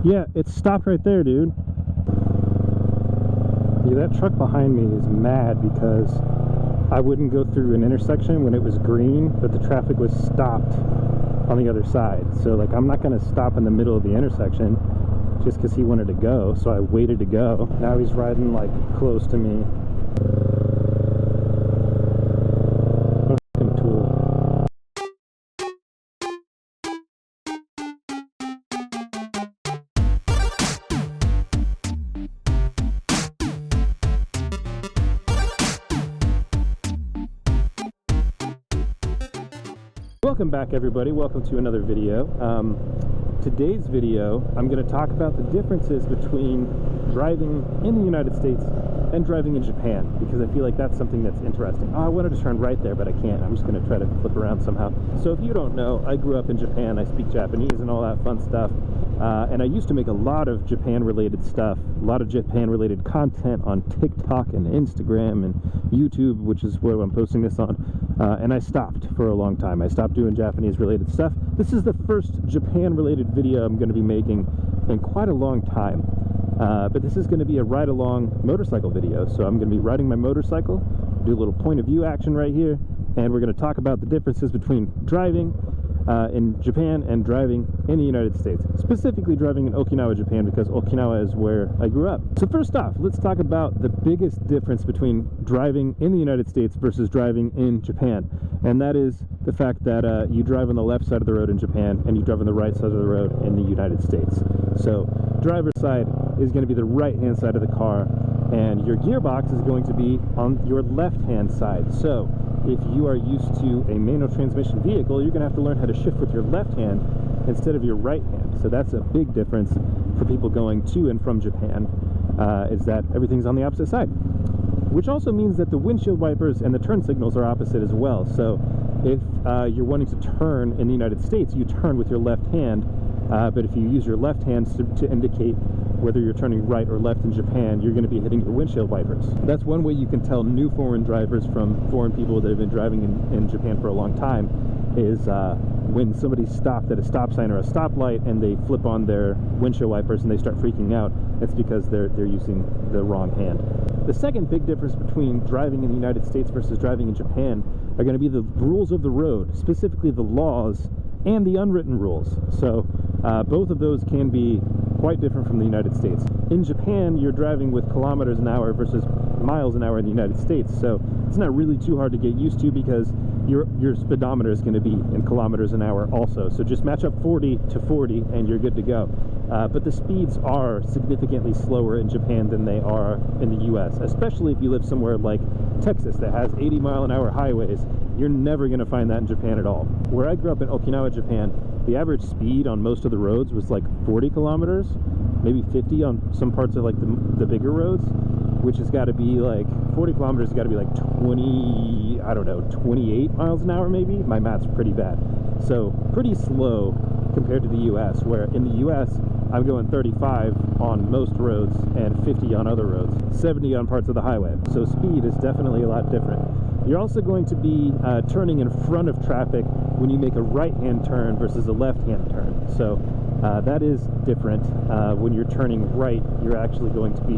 Yeah, it stopped right there, dude. Yeah, that truck behind me is mad because I wouldn't go through an intersection when it was green, but the traffic was stopped on the other side. So like, I'm not going to stop in the middle of the intersection just because he wanted to go, so I waited to go. Now he's riding like close to me. What a fucking tool. Welcome back, everybody. Welcome to another video. Today's video, I'm going to talk about the differences between driving in the United States and driving in Japan, because I feel like that's something that's interesting. Oh, I wanted to turn right there, but I can't. I'm just going to try to flip around somehow. So if you don't know, I grew up in Japan. I speak Japanese and all that fun stuff. And I used to make a lot of Japan-related stuff, a lot of Japan-related content on TikTok and Instagram and YouTube, which is where I'm posting this on. And I stopped for a long time. I stopped doing Japanese-related stuff. This is the first Japan-related video I'm going to be making in quite a long time. But this is going to be a ride-along motorcycle video. So I'm going to be riding my motorcycle, do a little point-of-view action right here, and we're going to talk about the differences between driving in Japan and driving in the United States, specifically driving in Okinawa, Japan, because Okinawa is where I grew up. So first off, let's talk about the biggest difference between driving in the United States versus driving in Japan, and that is the fact that you drive on the left side of the road in Japan and you drive on the right side of the road in the United States. So driver's side is going to be the right hand side of the car, and your gearbox is going to be on your left hand side. So if you are used to a manual transmission vehicle, you're going to have to learn how to shift with your left hand instead of your right hand. So that's a big difference for people going to and from Japan, is that everything's on the opposite side. Which also means that the windshield wipers and the turn signals are opposite as well. So if you're wanting to turn in the United States, you turn with your left hand, but if you use your left hand to indicate whether you're turning right or left in Japan, you're going to be hitting your windshield wipers. That's one way you can tell new foreign drivers from foreign people that have been driving in Japan for a long time, is when somebody stopped at a stop sign or a stoplight and they flip on their windshield wipers and they start freaking out. It's because they're using the wrong hand. The second big difference between driving in the United States versus driving in Japan are going to be the rules of the road, specifically the laws and the unwritten rules. So both of those can be quite different from the United States. In Japan, you're driving with kilometers an hour versus miles an hour in the United States, so it's not really too hard to get used to because your speedometer is going to be in kilometers an hour also. So just match up 40 to 40 and you're good to go. But the speeds are significantly slower in Japan than they are in the US, especially if you live somewhere like Texas that has 80-mile-an-hour highways. You're never going to find that in Japan at all. Where I grew up in Okinawa, Japan, the average speed on most of the roads was like 40 kilometers, maybe 50 on some parts of like the bigger roads, which has got to be like 40 kilometers has got to be like 20, I don't know, 28 miles an hour maybe. My math's pretty bad. So pretty slow compared to the US, where in the US I'm going 35 on most roads and 50 on other roads, 70 on parts of the highway. So speed is definitely a lot different. You're also going to be turning in front of traffic when you make a right-hand turn versus a left-hand turn. So that is different. When you're turning right, you're actually going to be,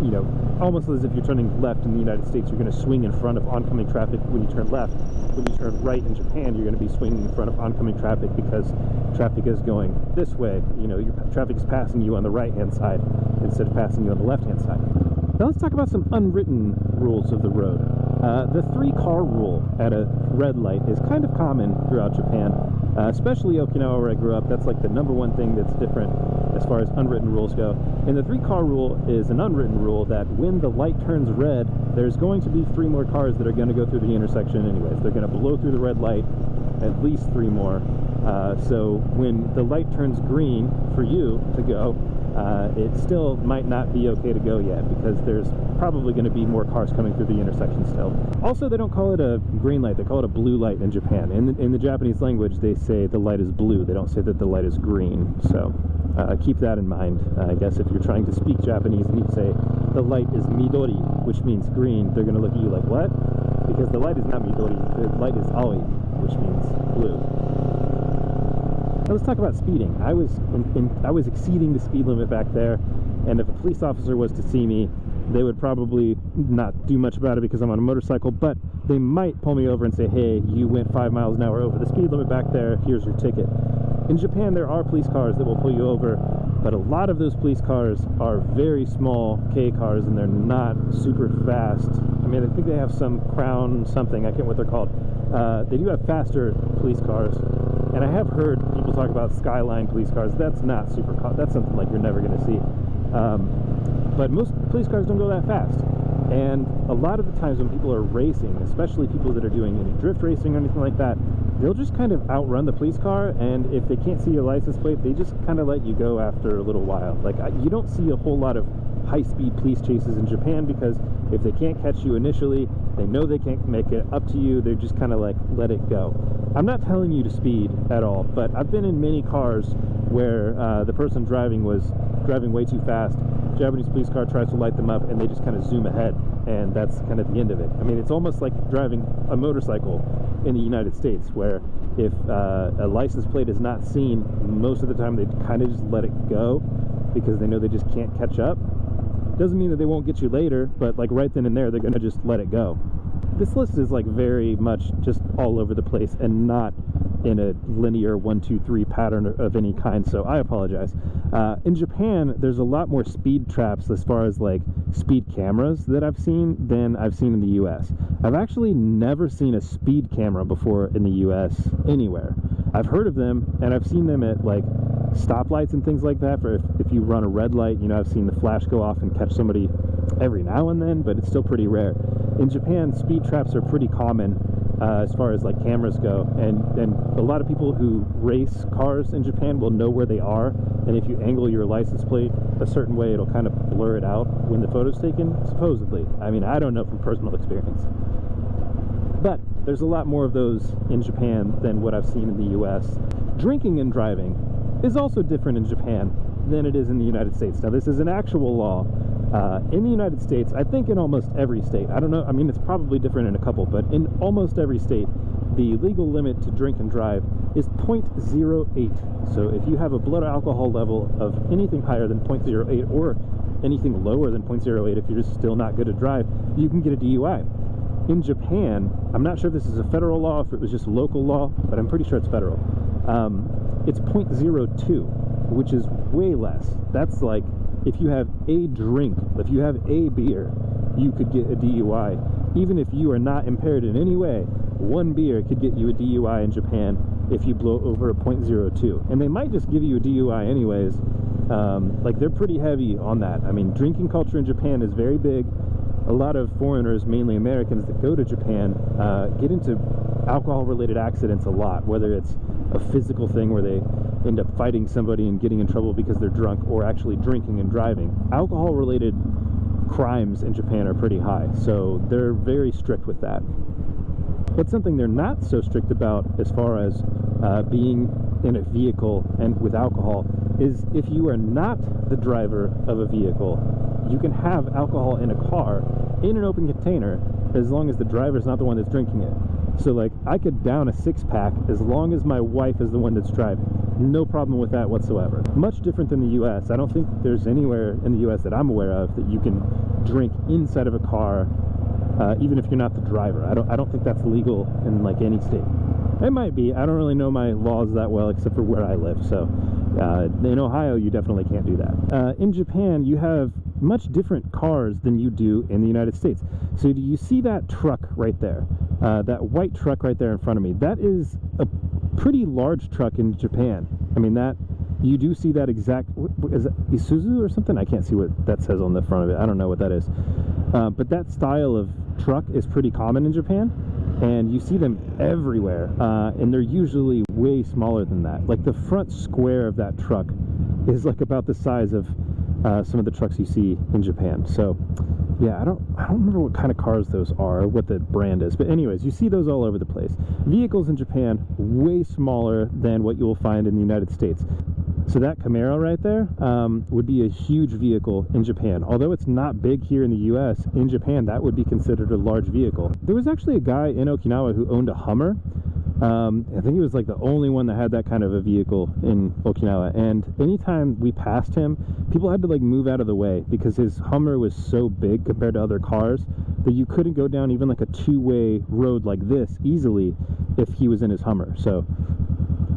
you know, almost as if you're turning left in the United States. You're going to swing in front of oncoming traffic when you turn left. When you turn right in Japan, you're going to be swinging in front of oncoming traffic because traffic is going this way. You know, your traffic is passing you on the right-hand side instead of passing you on the left-hand side. Now let's talk about some unwritten rules of the road. The 3-car rule at a red light is kind of common throughout Japan, especially Okinawa where I grew up. That's like the #1 thing that's different as far as unwritten rules go. And the 3-car rule is an unwritten rule that when the light turns red, there's going to be 3 more cars that are going to go through the intersection anyways. They're going to blow through the red light, at least 3 more. So when the light turns green for you to go, it still might not be okay to go yet because there's probably going to be more cars coming through the intersection still. Also, they don't call it a green light, they call it a blue light in Japan. In the Japanese language, they say the light is blue, they don't say that the light is green. So keep that in mind. I guess if you're trying to speak Japanese and you say the light is midori, which means green, they're going to look at you like, what? Because the light is not midori, the light is aoi, which means blue. Now let's talk about speeding. I was exceeding the speed limit back there, and if a police officer was to see me, they would probably not do much about it because I'm on a motorcycle, but they might pull me over and say, hey, you went 5 miles an hour over the speed limit back there, here's your ticket. In Japan, there are police cars that will pull you over, but a lot of those police cars are very small K cars, and they're not super fast. I mean, I think they have some Crown something, I can't remember what they're called. They do have faster police cars, and I have heard people talk about Skyline police cars. That's not super, that's something like you're never going to see. But most police cars don't go that fast. And a lot of the times when people are racing, especially people that are doing any drift racing or anything like that, they'll just kind of outrun the police car, and if they can't see your license plate, they just kind of let you go after a little while. Like, you don't see a whole lot of high-speed police chases in Japan, because if they can't catch you initially, they know they can't make it up to you. They're just kind of like, let it go. I'm not telling you to speed at all, but I've been in many cars where the person driving was driving way too fast. Japanese police car tries to light them up, and they just kind of zoom ahead, and that's kind of the end of it. I mean, it's almost like driving a motorcycle in the United States, where if a license plate is not seen, most of the time they kind of just let it go because they know they just can't catch up. Doesn't mean that they won't get you later, but like right then and there, they're gonna just let it go. This list is like very much just all over the place and not in a linear 1, 2, 3 pattern of any kind, so I apologize. In Japan, there's a lot more speed traps as far as like speed cameras that I've seen than I've seen in the US. I've actually never seen a speed camera before in the US anywhere. I've heard of them, and I've seen them at like stoplights and things like that, for if you run a red light. You know, I've seen the flash go off and catch somebody every now and then, but it's still pretty rare. In Japan, speed traps are pretty common as far as like cameras go, and a lot of people who race cars in Japan will know where they are, and if you angle your license plate a certain way, it'll kind of blur it out when the photo's taken, supposedly. I mean, I don't know from personal experience, but there's a lot more of those in Japan than what I've seen in the US. Drinking and driving is also different in Japan than it is in the United States. Now, this is an actual law in the United States. I think in almost every state, I don't know, I mean, it's probably different in a couple, but in almost every state, the legal limit to drink and drive is 0.08. So if you have a blood alcohol level of anything higher than 0.08, or anything lower than 0.08, if you're just still not good to drive, you can get a DUI. In Japan, I'm not sure if this is a federal law, if it was just a local law, but I'm pretty sure it's federal. It's 0.02, which is way less. That's like, if you have a drink, if you have a beer, you could get a DUI. Even if you are not impaired in any way, one beer could get you a DUI in Japan if you blow over a 0.02. And they might just give you a DUI anyways. Like, they're pretty heavy on that. I mean, drinking culture in Japan is very big. A lot of foreigners, mainly Americans, that go to Japan get into alcohol-related accidents a lot, whether it's a physical thing where they end up fighting somebody and getting in trouble because they're drunk, or actually drinking and driving. Alcohol-related crimes in Japan are pretty high, so they're very strict with that. But something they're not so strict about as far as being in a vehicle and with alcohol is, if you are not the driver of a vehicle, you can have alcohol in a car in an open container as long as the driver's not the one that's drinking it. So like, I could down a 6-pack as long as my wife is the one that's driving. No problem with that whatsoever. Much different than the US. I don't think there's anywhere in the US that I'm aware of that you can drink inside of a car, even if you're not the driver. I don't think that's legal in like any state. It might be. I don't really know my laws that well, except for where I live. So in Ohio, you definitely can't do that. In Japan, you have much different cars than you do in the United States. So do you see that truck right there? That white truck right there in front of me? That is a pretty large truck in Japan. I mean, that, you do see that exact, is that Isuzu or something? I can't see what that says on the front of it. I don't know what that is. But that style of truck is pretty common in Japan, and you see them everywhere, and they're usually way smaller than that. Like, the front square of that truck is like about the size of some of the trucks you see in Japan. So yeah, I don't remember what kind of cars those are, what the brand is, but anyways, you see those all over the place. Vehicles in Japan way smaller than what you will find in the United States. So that Camaro right there would be a huge vehicle in Japan. Although it's not big here in the US, in Japan that would be considered a large vehicle. There was actually a guy in Okinawa who owned a Hummer, I think he was like the only one that had that kind of a vehicle in Okinawa. And anytime we passed him, people had to like move out of the way because his Hummer was so big compared to other cars that you couldn't go down even like a two-way road like this easily if he was in his Hummer. So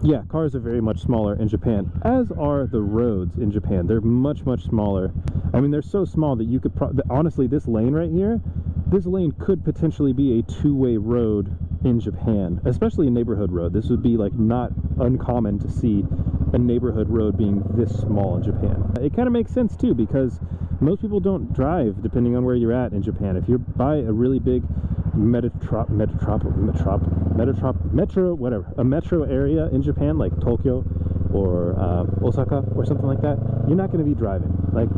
yeah, cars are very much smaller in Japan, as are the roads in Japan. They're much, much smaller. I mean, they're so small that you could honestly, this lane right here, this lane could potentially be a two-way road in Japan, especially a neighborhood road. This would be like not uncommon to see a neighborhood road being this small in Japan. It kind of makes sense too, because most people don't drive depending on where you're at in Japan. If you're by a really big metro area in Japan, like Tokyo or Osaka or something like that, you're not going to be driving. Like,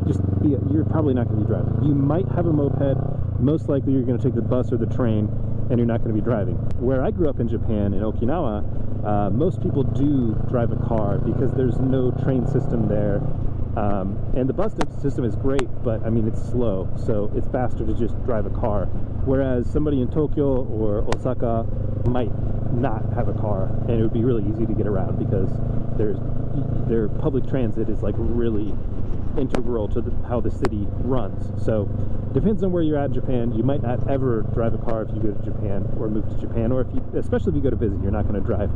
you're probably not going to be driving. You might have a moped. Most likely you're going to take the bus or the train, and you're not going to be driving. Where I grew up in Japan, in Okinawa, most people do drive a car because there's no train system there. And the bus system is great, but I mean, it's slow, so it's faster to just drive a car. Whereas somebody in Tokyo or Osaka might not have a car, and it would be really easy to get around because their public transit is like really integral to how the city runs. So depends on where you're at in Japan. You might not ever drive a car if you go to Japan or move to Japan, or especially if you go to visit, you're not going to drive.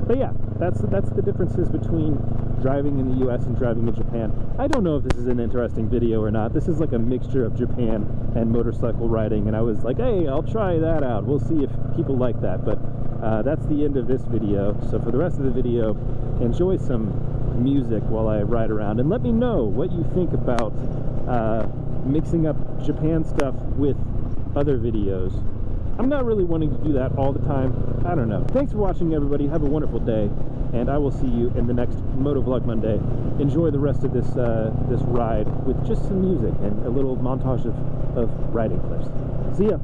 But yeah, that's the differences between driving in the US and driving in Japan. I don't know if this is an interesting video or not. This is like a mixture of Japan and motorcycle riding, and I was like, hey, I'll try that out. We'll see if people like that. But that's the end of this video. So for the rest of the video, enjoy some music while I ride around, and let me know what you think about mixing up Japan stuff with other videos. I'm not really wanting to do that all the time. I don't know. Thanks for watching, everybody. Have a wonderful day, and I will see you in the next Motovlog Monday. Enjoy the rest of this this ride with just some music and a little montage of riding clips. See ya.